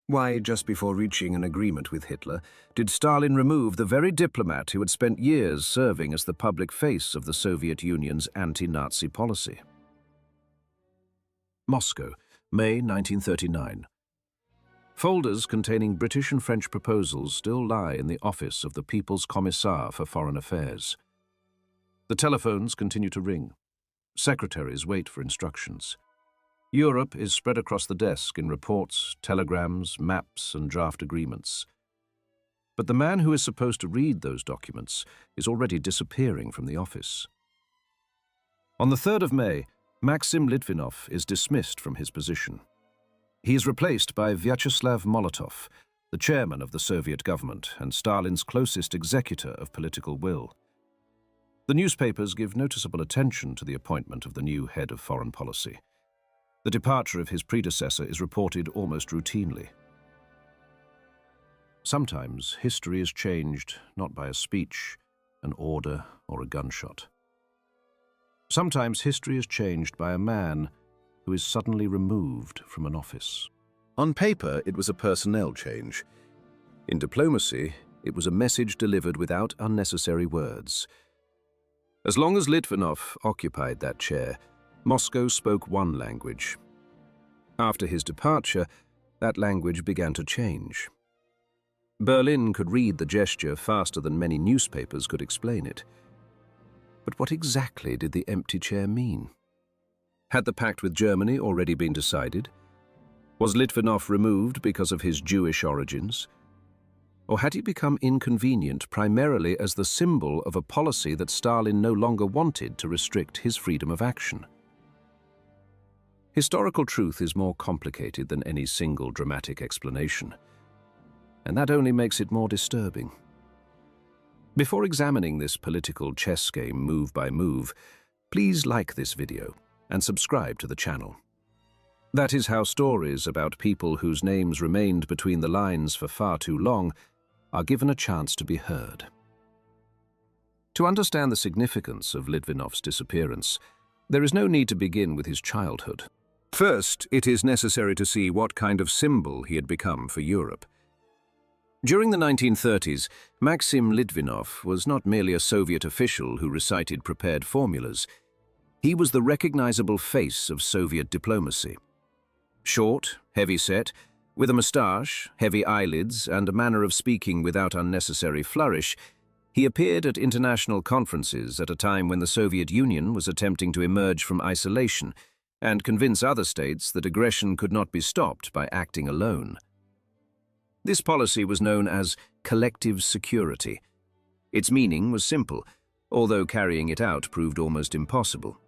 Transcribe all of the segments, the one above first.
Why, just before reaching an agreement with Hitler, did Stalin remove the very diplomat who had spent years serving as the public face of the Soviet Union's anti-Nazi policy? Moscow, May 1939. Folders containing British and French proposals still lie in the office of the People's Commissar for Foreign Affairs. The telephones continue to ring. Secretaries wait for instructions. Europe is spread across the desk in reports, telegrams, maps, and draft agreements. But the man who is supposed to read those documents is already disappearing from the office. On the 3rd of May, Maxim Litvinov is dismissed from his position. He is replaced by Vyacheslav Molotov, the chairman of the Soviet government and Stalin's closest executor of political will. The newspapers give noticeable attention to the appointment of the new head of foreign policy. The departure of his predecessor is reported almost routinely. Sometimes history is changed not by a speech, an order, or a gunshot. Sometimes history is changed by a man who is suddenly removed from an office. On paper, it was a personnel change. In diplomacy, it was a message delivered without unnecessary words. As long as Litvinov occupied that chair, Moscow spoke one language. After his departure, that language began to change. Berlin could read the gesture faster than many newspapers could explain it. But what exactly did the empty chair mean? Had the pact with Germany already been decided? Was Litvinov removed because of his Jewish origins? Or had he become inconvenient primarily as the symbol of a policy that Stalin no longer wanted to restrict his freedom of action? Historical truth is more complicated than any single dramatic explanation, and that only makes it more disturbing. Before examining this political chess game move by move, please like this video and subscribe to the channel. That is how stories about people whose names remained between the lines for far too long are given a chance to be heard. To understand the significance of Litvinov's disappearance, there is no need to begin with his childhood. First, it is necessary to see what kind of symbol he had become for Europe. During the 1930s, Maxim Litvinov was not merely a Soviet official who recited prepared formulas. He was the recognizable face of Soviet diplomacy. Short, heavy-set, with a moustache, heavy eyelids, and a manner of speaking without unnecessary flourish, he appeared at international conferences at a time when the Soviet Union was attempting to emerge from isolation and convince other states that aggression could not be stopped by acting alone. This policy was known as collective security. Its meaning was simple, although carrying it out proved almost impossible.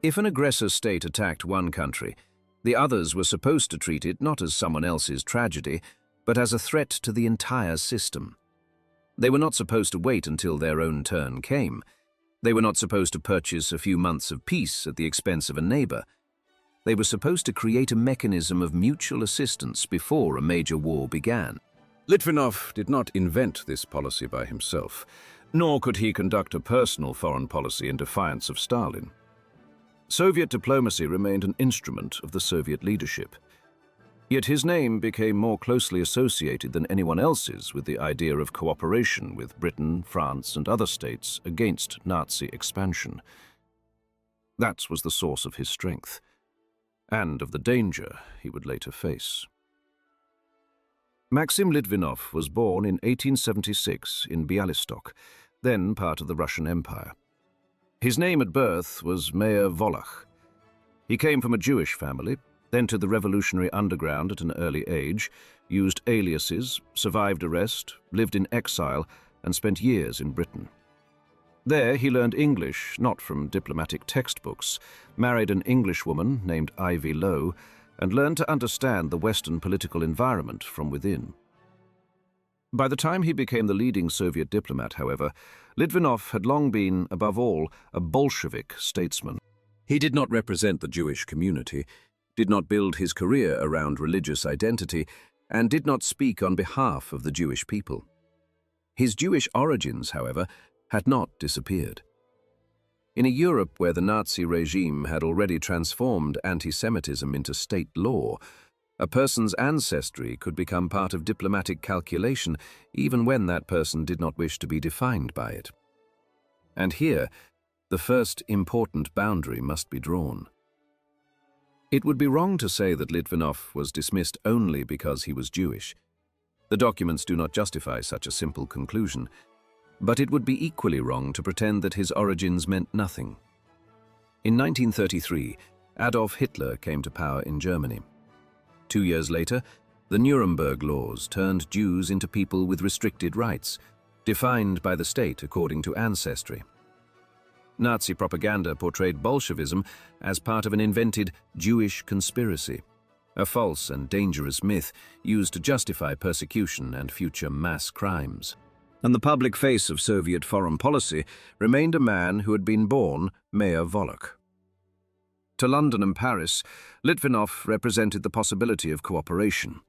If an aggressor state attacked one country, the others were supposed to treat it not as someone else's tragedy, but as a threat to the entire system. They were not supposed to wait until their own turn came. They were not supposed to purchase a few months of peace at the expense of a neighbor. They were supposed to create a mechanism of mutual assistance before a major war began. Litvinov did not invent this policy by himself, nor could he conduct a personal foreign policy in defiance of Stalin. Soviet diplomacy remained an instrument of the Soviet leadership. Yet his name became more closely associated than anyone else's with the idea of cooperation with Britain, France, and other states against Nazi expansion. That was the source of his strength, and of the danger he would later face. Maxim Litvinov was born in 1876 in Bialystok, then part of the Russian Empire. His name at birth was Meir Volach. He came from a Jewish family, entered the revolutionary underground at an early age, used aliases, survived arrest, lived in exile, and spent years in Britain. There he learned English, not from diplomatic textbooks, married an Englishwoman named Ivy Lowe, and learned to understand the Western political environment from within. By the time he became the leading Soviet diplomat, however, Litvinov had long been, above all, a Bolshevik statesman. He did not represent the Jewish community, did not build his career around religious identity, and did not speak on behalf of the Jewish people. His Jewish origins, however, had not disappeared. In a Europe where the Nazi regime had already transformed anti-Semitism into state law, A person's ancestry could become part of diplomatic calculation even when that person did not wish to be defined by it. And here, the first important boundary must be drawn. It would be wrong to say that Litvinov was dismissed only because he was Jewish. The documents do not justify such a simple conclusion, but it would be equally wrong to pretend that his origins meant nothing. In 1933, Adolf Hitler came to power in Germany. 2 years later, the Nuremberg laws turned Jews into people with restricted rights, defined by the state according to ancestry. Nazi propaganda portrayed Bolshevism as part of an invented Jewish conspiracy, a false and dangerous myth used to justify persecution and future mass crimes. And the public face of Soviet foreign policy remained a man who had been born Mayor Volokh. To London and Paris, Litvinov represented the possibility of cooperation.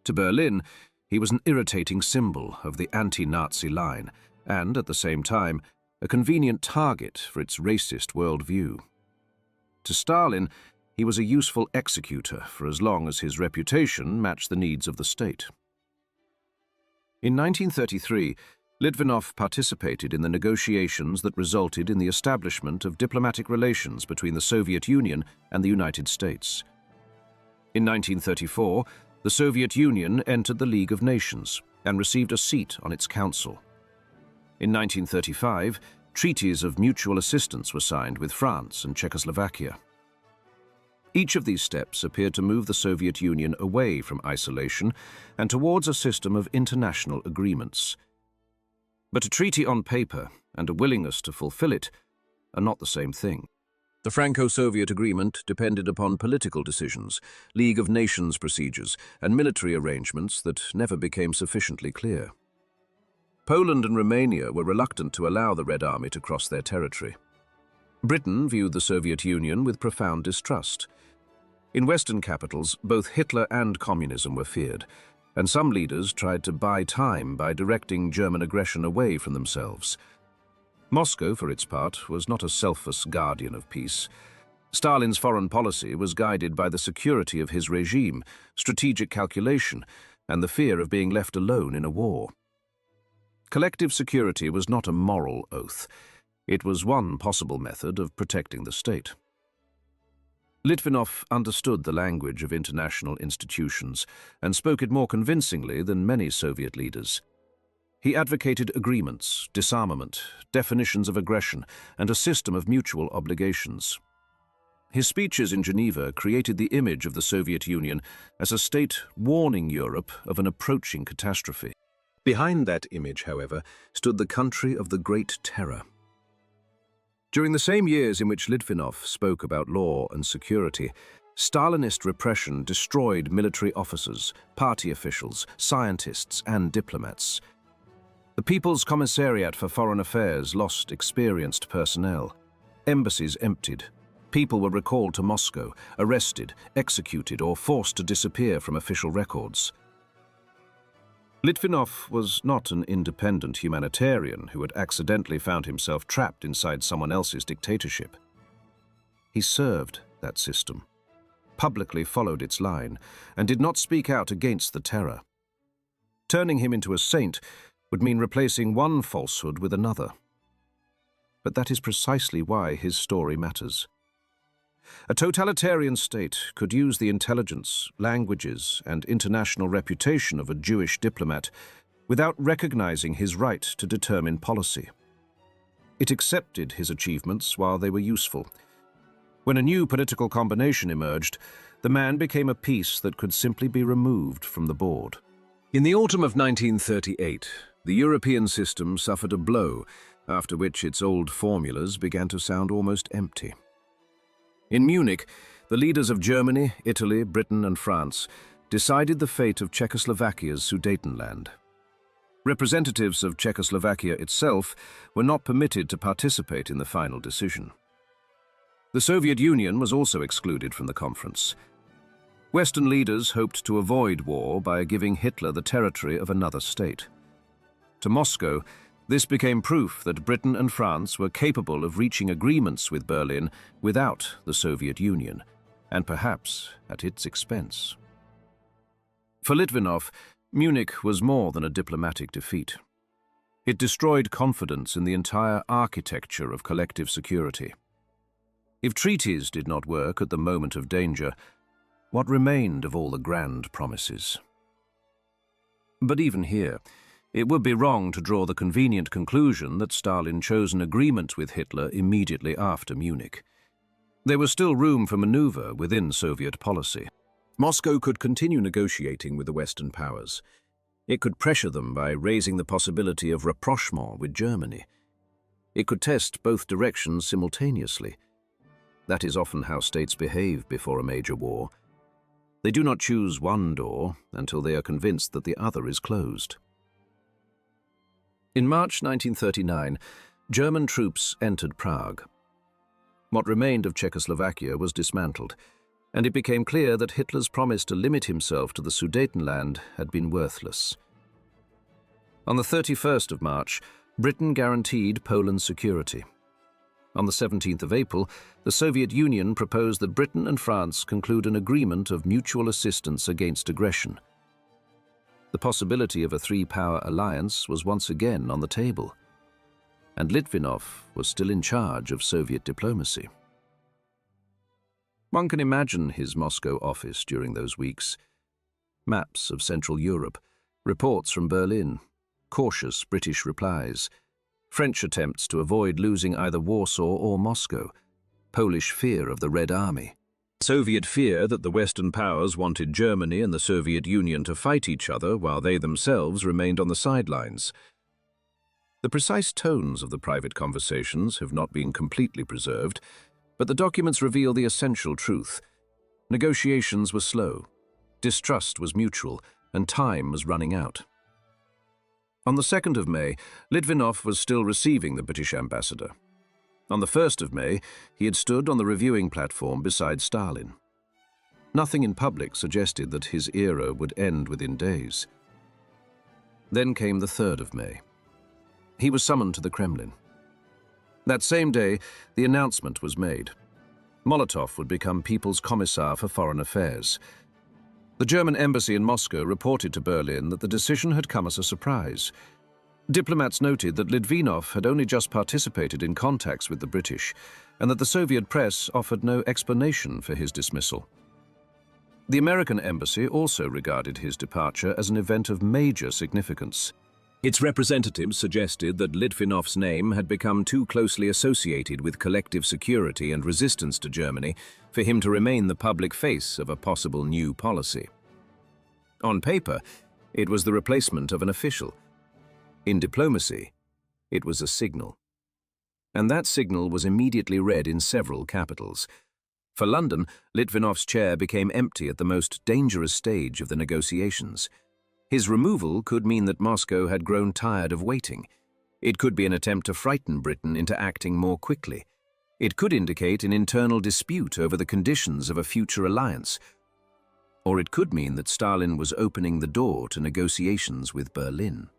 To Berlin, he was an irritating symbol of the anti-Nazi line and, at the same time, a convenient target for its racist worldview. To Stalin, he was a useful executor for as long as his reputation matched the needs of the state. In 1933, Litvinov participated in the negotiations that resulted in the establishment of diplomatic relations between the Soviet Union and the United States. In 1934, the Soviet Union entered the League of Nations and received a seat on its council. In 1935, treaties of mutual assistance were signed with France and Czechoslovakia. Each of these steps appeared to move the Soviet Union away from isolation and towards a system of international agreements. But a treaty on paper and a willingness to fulfill it are not the same thing. The Franco-Soviet agreement depended upon political decisions, League of Nations procedures, and military arrangements that never became sufficiently clear. Poland and Romania were reluctant to allow the Red Army to cross their territory. Britain viewed the Soviet Union with profound distrust. In Western capitals, both Hitler and communism were feared, and some leaders tried to buy time by directing German aggression away from themselves. Moscow, for its part, was not a selfless guardian of peace. Stalin's foreign policy was guided by the security of his regime, strategic calculation, and the fear of being left alone in a war. Collective security was not a moral oath. It was one possible method of protecting the state. Litvinov understood the language of international institutions and spoke it more convincingly than many Soviet leaders. He advocated agreements, disarmament, definitions of aggression, and a system of mutual obligations. His speeches in Geneva created the image of the Soviet Union as a state warning Europe of an approaching catastrophe. Behind that image, however, stood the country of the Great Terror. During the same years in which Litvinov spoke about law and security, Stalinist repression destroyed military officers, party officials, scientists, and diplomats. The People's Commissariat for Foreign Affairs lost experienced personnel. Embassies emptied. People were recalled to Moscow, arrested, executed, or forced to disappear from official records. Litvinov was not an independent humanitarian who had accidentally found himself trapped inside someone else's dictatorship. He served that system, publicly followed its line, and did not speak out against the terror. Turning him into a saint would mean replacing one falsehood with another. But that is precisely why his story matters. A totalitarian state could use the intelligence, languages, and international reputation of a Jewish diplomat without recognizing his right to determine policy. It accepted his achievements while they were useful. When a new political combination emerged, the man became a piece that could simply be removed from the board. In the autumn of 1938, the European system suffered a blow, after which its old formulas began to sound almost empty. In Munich, the leaders of Germany, Italy, Britain, and France decided the fate of Czechoslovakia's Sudetenland. Representatives of Czechoslovakia itself were not permitted to participate in the final decision. The Soviet Union was also excluded from the conference. Western leaders hoped to avoid war by giving Hitler the territory of another state. To Moscow, this became proof that Britain and France were capable of reaching agreements with Berlin without the Soviet Union, and perhaps at its expense. For Litvinov, Munich was more than a diplomatic defeat. It destroyed confidence in the entire architecture of collective security. If treaties did not work at the moment of danger, what remained of all the grand promises? But even here, it would be wrong to draw the convenient conclusion that Stalin chose an agreement with Hitler immediately after Munich. There was still room for maneuver within Soviet policy. Moscow could continue negotiating with the Western powers. It could pressure them by raising the possibility of rapprochement with Germany. It could test both directions simultaneously. That is often how states behave before a major war. They do not choose one door until they are convinced that the other is closed. In March 1939, German troops entered Prague. What remained of Czechoslovakia was dismantled, and it became clear that Hitler's promise to limit himself to the Sudetenland had been worthless. On the 31st of March, Britain guaranteed Poland's security. On the 17th of April, the Soviet Union proposed that Britain and France conclude an agreement of mutual assistance against aggression. The possibility of a three-power alliance was once again on the table, and Litvinov was still in charge of Soviet diplomacy. One can imagine his Moscow office during those weeks. Maps of Central Europe, reports from Berlin, cautious British replies, French attempts to avoid losing either Warsaw or Moscow, Polish fear of the Red Army, Soviet fear that the Western powers wanted Germany and the Soviet Union to fight each other while they themselves remained on the sidelines. The precise tones of the private conversations have not been completely preserved, but the documents reveal the essential truth. Negotiations were slow, distrust was mutual, and time was running out. On the 2nd of May, Litvinov was still receiving the British ambassador. On the 1st of May, he had stood on the reviewing platform beside Stalin. Nothing in public suggested that his era would end within days. Then came the 3rd of May. He was summoned to the Kremlin. That same day, the announcement was made. Molotov would become People's Commissar for Foreign Affairs. The German embassy in Moscow reported to Berlin that the decision had come as a surprise. Diplomats noted that Litvinov had only just participated in contacts with the British, and that the Soviet press offered no explanation for his dismissal. The American embassy also regarded his departure as an event of major significance. Its representatives suggested that Litvinov's name had become too closely associated with collective security and resistance to Germany for him to remain the public face of a possible new policy. On paper, it was the replacement of an official. In diplomacy, it was a signal. And that signal was immediately read in several capitals. For London, Litvinov's chair became empty at the most dangerous stage of the negotiations. His removal could mean that Moscow had grown tired of waiting. It could be an attempt to frighten Britain into acting more quickly. It could indicate an internal dispute over the conditions of a future alliance. Or it could mean that Stalin was opening the door to negotiations with Berlin.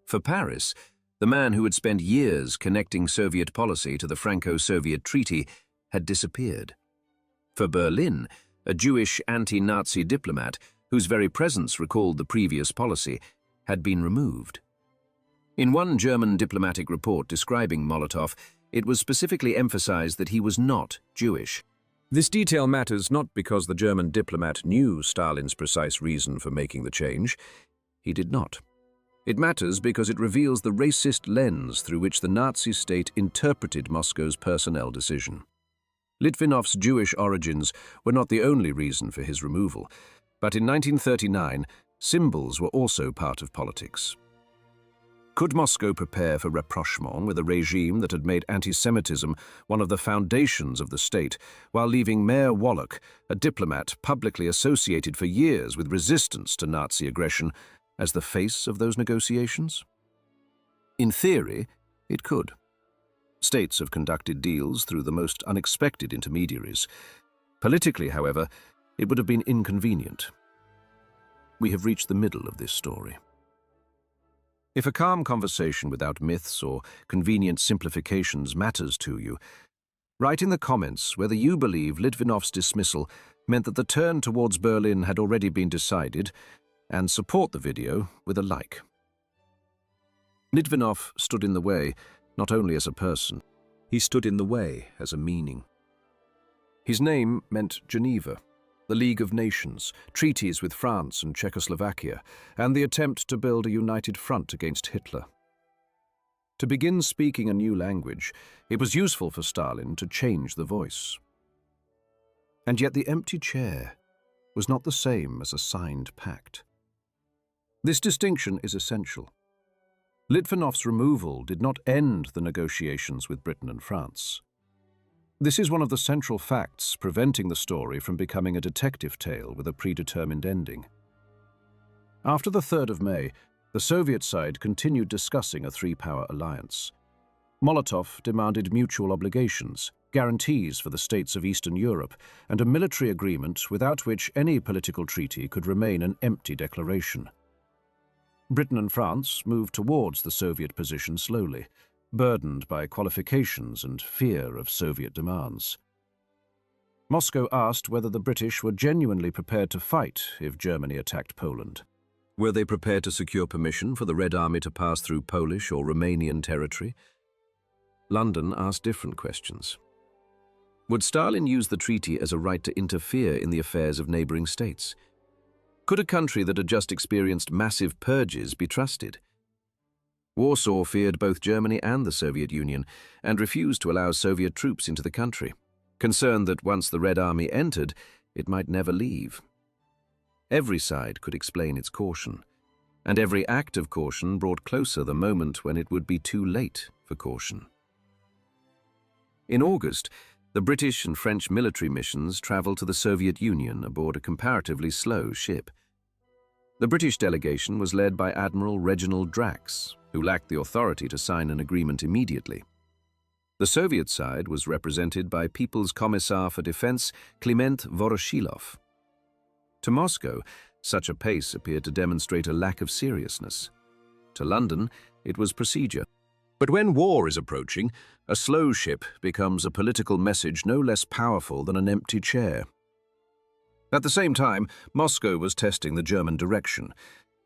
For Paris, the man who had spent years connecting Soviet policy to the Franco-Soviet treaty had disappeared. For Berlin, a Jewish anti-Nazi diplomat, whose very presence recalled the previous policy, had been removed. In one German diplomatic report describing Molotov, it was specifically emphasized that he was not Jewish. This detail matters not because the German diplomat knew Stalin's precise reason for making the change. He did not. It matters because it reveals the racist lens through which the Nazi state interpreted Moscow's personnel decision. Litvinov's Jewish origins were not the only reason for his removal, but in 1939, symbols were also part of politics. Could Moscow prepare for rapprochement with a regime that had made anti-Semitism one of the foundations of the state, while leaving Mayor Wallach, a diplomat publicly associated for years with resistance to Nazi aggression, as the face of those negotiations? In theory, it could. States have conducted deals through the most unexpected intermediaries. Politically, however, it would have been inconvenient. We have reached the middle of this story. If a calm conversation without myths or convenient simplifications matters to you, write in the comments whether you believe Litvinov's dismissal meant that the turn towards Berlin had already been decided, and support the video with a like. Litvinov stood in the way, not only as a person. He stood in the way as a meaning. His name meant Geneva, the League of Nations, treaties with France and Czechoslovakia, and the attempt to build a united front against Hitler. To begin speaking a new language, it was useful for Stalin to change the voice. And yet the empty chair was not the same as a signed pact. This distinction is essential. Litvinov's removal did not end the negotiations with Britain and France. This is one of the central facts preventing the story from becoming a detective tale with a predetermined ending. After the 3rd of May, the Soviet side continued discussing a three-power alliance. Molotov demanded mutual obligations, guarantees for the states of Eastern Europe, and a military agreement without which any political treaty could remain an empty declaration. Britain and France moved towards the Soviet position slowly, burdened by qualifications and fear of Soviet demands. Moscow asked whether the British were genuinely prepared to fight if Germany attacked Poland. Were they prepared to secure permission for the Red Army to pass through Polish or Romanian territory? London asked different questions. Would Stalin use the treaty as a right to interfere in the affairs of neighboring states? Could a country that had just experienced massive purges be trusted? Warsaw feared both Germany and the Soviet Union and refused to allow Soviet troops into the country, concerned that once the Red Army entered, it might never leave. Every side could explain its caution, and every act of caution brought closer the moment when it would be too late for caution. In August, the British and French military missions travelled to the Soviet Union aboard a comparatively slow ship. The British delegation was led by Admiral Reginald Drax, who lacked the authority to sign an agreement immediately. The Soviet side was represented by People's Commissar for Defense Kliment Voroshilov. To Moscow, such a pace appeared to demonstrate a lack of seriousness. To London, it was procedure. But when war is approaching, a slow ship becomes a political message no less powerful than an empty chair. At the same time, Moscow was testing the German direction.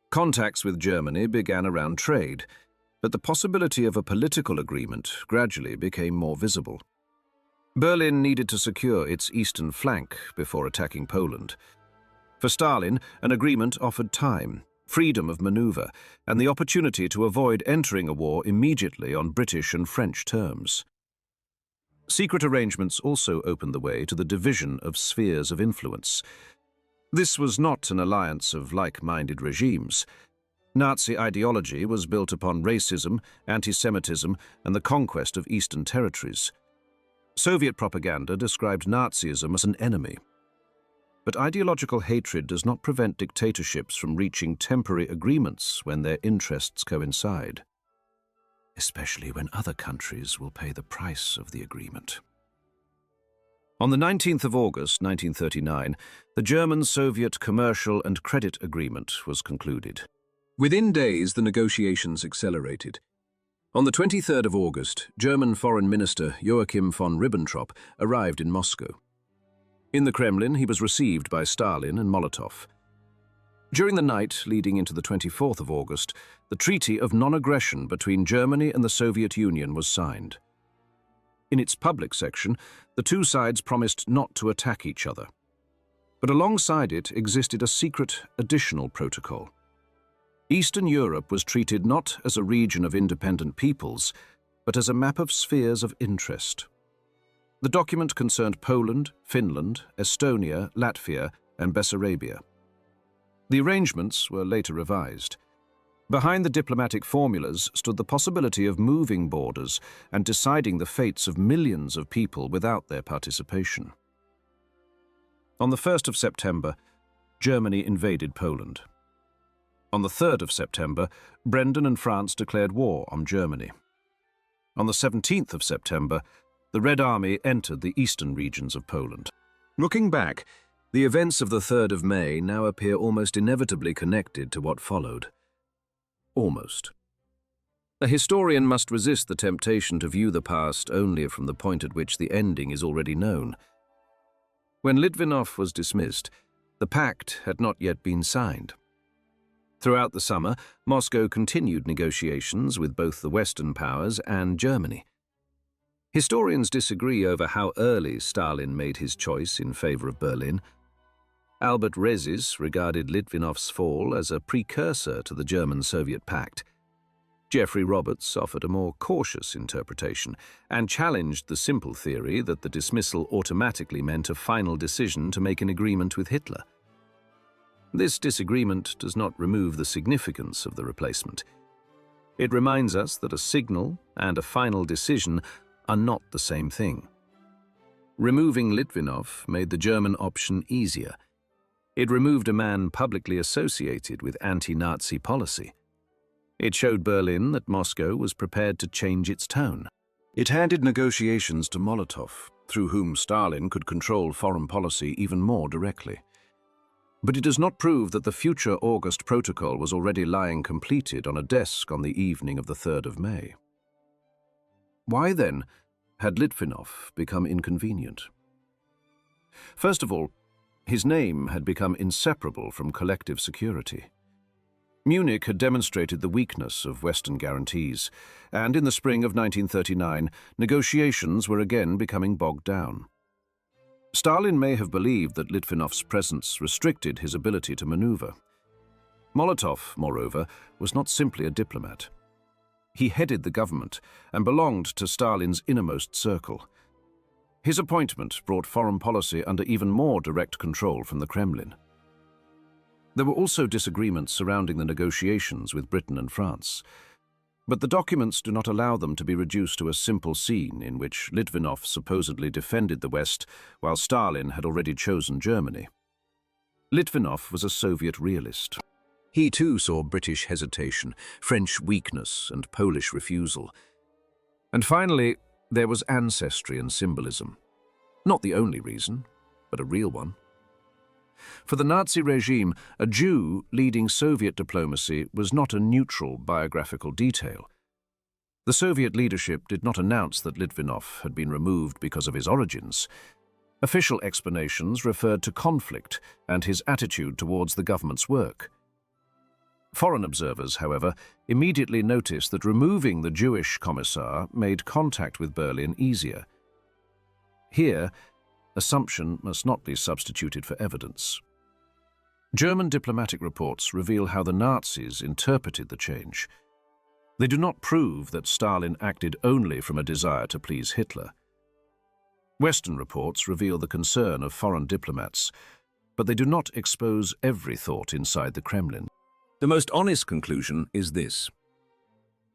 Contacts with Germany began around trade, but the possibility of a political agreement gradually became more visible. Berlin needed to secure its eastern flank before attacking Poland. For Stalin, an agreement offered time, freedom of maneuver, and the opportunity to avoid entering a war immediately on British and French terms. Secret arrangements also opened the way to the division of spheres of influence. This was not an alliance of like-minded regimes. Nazi ideology was built upon racism, anti-Semitism, and the conquest of Eastern territories. Soviet propaganda described Nazism as an enemy. But ideological hatred does not prevent dictatorships from reaching temporary agreements when their interests coincide, especially when other countries will pay the price of the agreement. On the 19th of August 1939, the German-Soviet Commercial and Credit Agreement was concluded. Within days, the negotiations accelerated. On the 23rd of August, German Foreign Minister Joachim von Ribbentrop arrived in Moscow. In the Kremlin, he was received by Stalin and Molotov. During the night leading into the 24th of August, the Treaty of Non-Aggression between Germany and the Soviet Union was signed. In its public section, the two sides promised not to attack each other. But alongside it existed a secret additional protocol. Eastern Europe was treated not as a region of independent peoples, but as a map of spheres of interest. The document concerned Poland, Finland, Estonia, Latvia, and Bessarabia. The arrangements were later revised. Behind the diplomatic formulas stood the possibility of moving borders and deciding the fates of millions of people without their participation. On the 1st of September, Germany invaded Poland. On the 3rd of September, Brendan and France declared war on Germany. On the 17th of September, the Red Army entered the eastern regions of Poland. Looking back, the events of the 3rd of May now appear almost inevitably connected to what followed. Almost. A historian must resist the temptation to view the past only from the point at which the ending is already known. When Litvinov was dismissed, the pact had not yet been signed. Throughout the summer, Moscow continued negotiations with both the Western powers and Germany. Historians disagree over how early Stalin made his choice in favor of Berlin. Albert Rezis regarded Litvinov's fall as a precursor to the German-Soviet Pact. Geoffrey Roberts offered a more cautious interpretation and challenged the simple theory that the dismissal automatically meant a final decision to make an agreement with Hitler. This disagreement does not remove the significance of the replacement. It reminds us that a signal and a final decision are not the same thing. Removing Litvinov made the German option easier. It removed a man publicly associated with anti-Nazi policy. It showed Berlin that Moscow was prepared to change its tone. It handed negotiations to Molotov, through whom Stalin could control foreign policy even more directly. But it does not prove that the future August Protocol was already lying completed on a desk on the evening of the 3rd of May. Why, then, had Litvinov become inconvenient? First of all, his name had become inseparable from collective security. Munich had demonstrated the weakness of Western guarantees, and in the spring of 1939, negotiations were again becoming bogged down. Stalin may have believed that Litvinov's presence restricted his ability to maneuver. Molotov, moreover, was not simply a diplomat. He headed the government and belonged to Stalin's innermost circle. His appointment brought foreign policy under even more direct control from the Kremlin. There were also disagreements surrounding the negotiations with Britain and France. But the documents do not allow them to be reduced to a simple scene in which Litvinov supposedly defended the West while Stalin had already chosen Germany. Litvinov was a Soviet realist. He too saw British hesitation, French weakness, and Polish refusal. And finally, there was ancestry and symbolism. Not the only reason, but a real one. For the Nazi regime, a Jew leading Soviet diplomacy was not a neutral biographical detail. The Soviet leadership did not announce that Litvinov had been removed because of his origins. Official explanations referred to conflict and his attitude towards the government's work. Foreign observers, however, immediately noticed that removing the Jewish commissar made contact with Berlin easier. Here, assumption must not be substituted for evidence. German diplomatic reports reveal how the Nazis interpreted the change. They do not prove that Stalin acted only from a desire to please Hitler. Western reports reveal the concern of foreign diplomats, but they do not expose every thought inside the Kremlin. The most honest conclusion is this.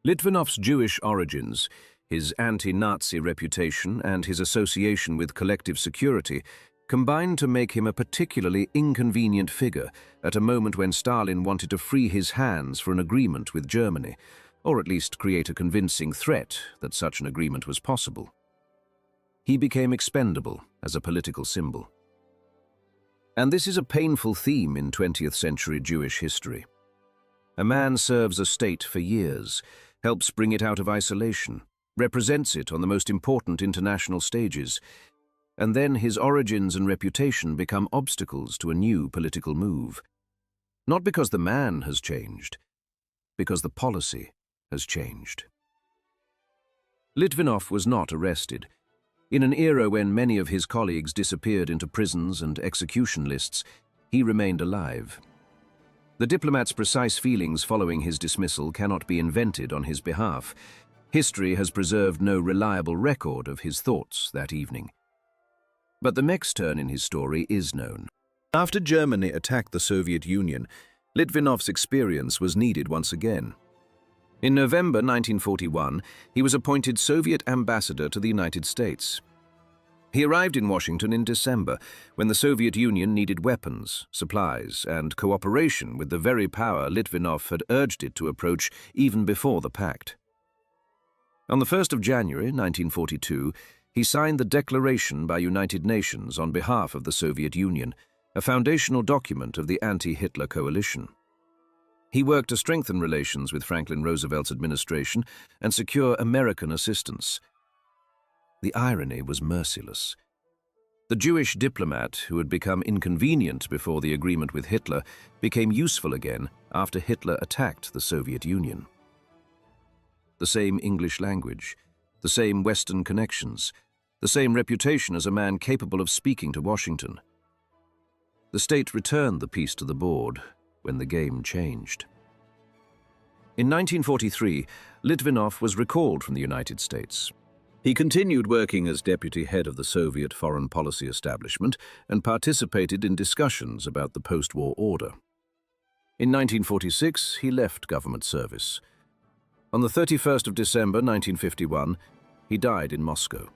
Litvinov's Jewish origins, his anti-Nazi reputation, and his association with collective security combined to make him a particularly inconvenient figure at a moment when Stalin wanted to free his hands for an agreement with Germany, or at least create a convincing threat that such an agreement was possible. He became expendable as a political symbol. And this is a painful theme in 20th century Jewish history. A man serves a state for years, helps bring it out of isolation, represents it on the most important international stages, and then his origins and reputation become obstacles to a new political move. Not because the man has changed, because the policy has changed. Litvinov was not arrested. In an era when many of his colleagues disappeared into prisons and execution lists, he remained alive. The diplomat's precise feelings following his dismissal cannot be invented on his behalf. History has preserved no reliable record of his thoughts that evening. But the next turn in his story is known. After Germany attacked the Soviet Union, Litvinov's experience was needed once again. In November 1941, he was appointed Soviet ambassador to the United States. He arrived in Washington in December, when the Soviet Union needed weapons, supplies, and cooperation with the very power Litvinov had urged it to approach even before the Pact. On the 1st of January 1942, he signed the Declaration by United Nations on behalf of the Soviet Union, a foundational document of the anti-Hitler coalition. He worked to strengthen relations with Franklin Roosevelt's administration and secure American assistance. The irony was merciless. The Jewish diplomat, who had become inconvenient before the agreement with Hitler, became useful again after Hitler attacked the Soviet Union. The same English language, the same Western connections, the same reputation as a man capable of speaking to Washington. The state returned the piece to the board when the game changed. In 1943, Litvinov was recalled from the United States. He continued working as deputy head of the Soviet foreign policy establishment and participated in discussions about the post-war order. In 1946, he left government service. On the 31st of December 1951, he died in Moscow.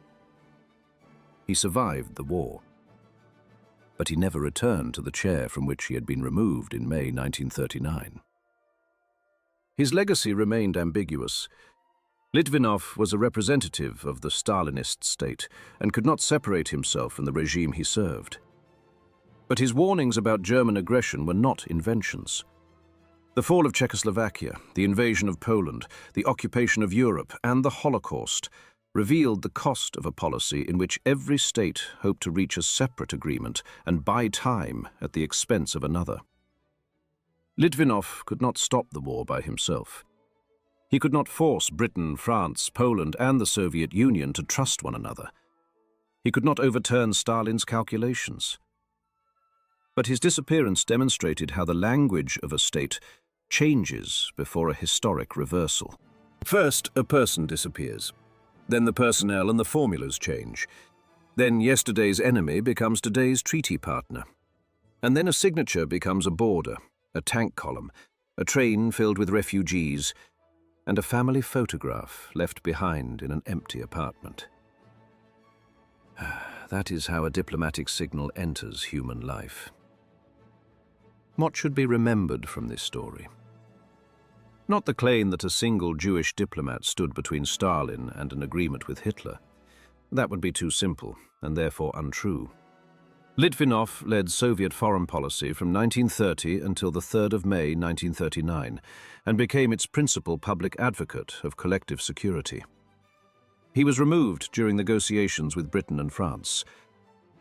He survived the war, but he never returned to the chair from which he had been removed in May 1939. His legacy remained ambiguous. Litvinov was a representative of the Stalinist state and could not separate himself from the regime he served. But his warnings about German aggression were not inventions. The fall of Czechoslovakia, the invasion of Poland, the occupation of Europe, and the Holocaust revealed the cost of a policy in which every state hoped to reach a separate agreement and buy time at the expense of another. Litvinov could not stop the war by himself. He could not force Britain, France, Poland, and the Soviet Union to trust one another. He could not overturn Stalin's calculations. But his disappearance demonstrated how the language of a state changes before a historic reversal. First, a person disappears. Then the personnel and the formulas change. Then yesterday's enemy becomes today's treaty partner. And then a signature becomes a border, a tank column, a train filled with refugees, and a family photograph left behind in an empty apartment. That is how a diplomatic signal enters human life. What should be remembered from this story? Not the claim that a single Jewish diplomat stood between Stalin and an agreement with Hitler. That would be too simple and therefore untrue. Litvinov led Soviet foreign policy from 1930 until the 3rd of May 1939 and became its principal public advocate of collective security. He was removed during negotiations with Britain and France.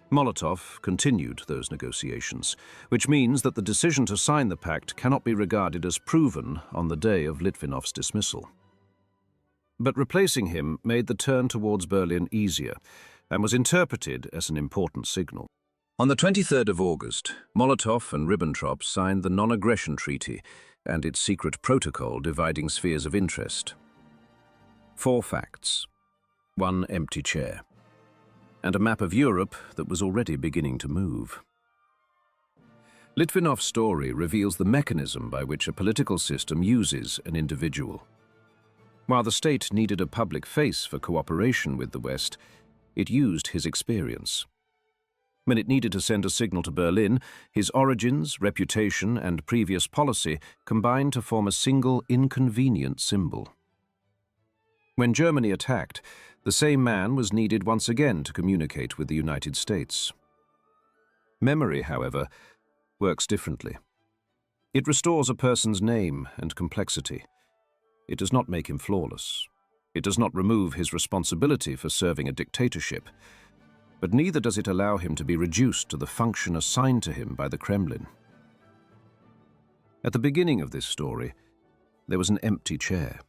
Molotov continued those negotiations, which means that the decision to sign the pact cannot be regarded as proven on the day of Litvinov's dismissal. But replacing him made the turn towards Berlin easier and was interpreted as an important signal. On the 23rd of August, Molotov and Ribbentrop signed the Non-Aggression Treaty and its secret protocol dividing spheres of interest. 4 facts, 1 empty chair, and a map of Europe that was already beginning to move. Litvinov's story reveals the mechanism by which a political system uses an individual. While the state needed a public face for cooperation with the West, it used his experience. When it needed to send a signal to Berlin, his origins, reputation, and previous policy combined to form a single inconvenient symbol. When Germany attacked, the same man was needed once again to communicate with the United States. Memory, however, works differently. It restores a person's name and complexity. It does not make him flawless. It does not remove his responsibility for serving a dictatorship. But neither does it allow him to be reduced to the function assigned to him by the Kremlin. At the beginning of this story, there was an empty chair.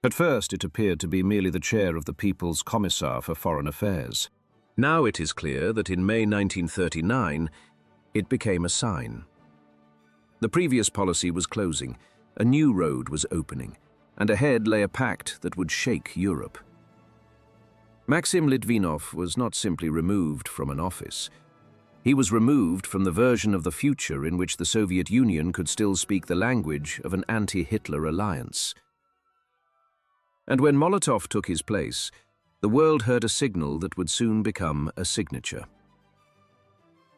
At first, it appeared to be merely the chair of the People's Commissar for Foreign Affairs. Now it is clear that in May 1939, it became a sign. The previous policy was closing, a new road was opening, and ahead lay a pact that would shake Europe. Maxim Litvinov was not simply removed from an office. He was removed from the version of the future in which the Soviet Union could still speak the language of an anti-Hitler alliance. And when Molotov took his place, the world heard a signal that would soon become a signature.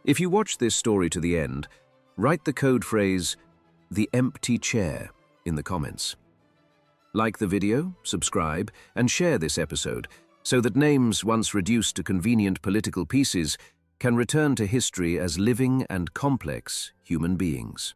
If you watch this story to the end, write the code phrase, "the empty chair," in the comments. Like the video, subscribe, and share this episode so that names once reduced to convenient political pieces can return to history as living and complex human beings.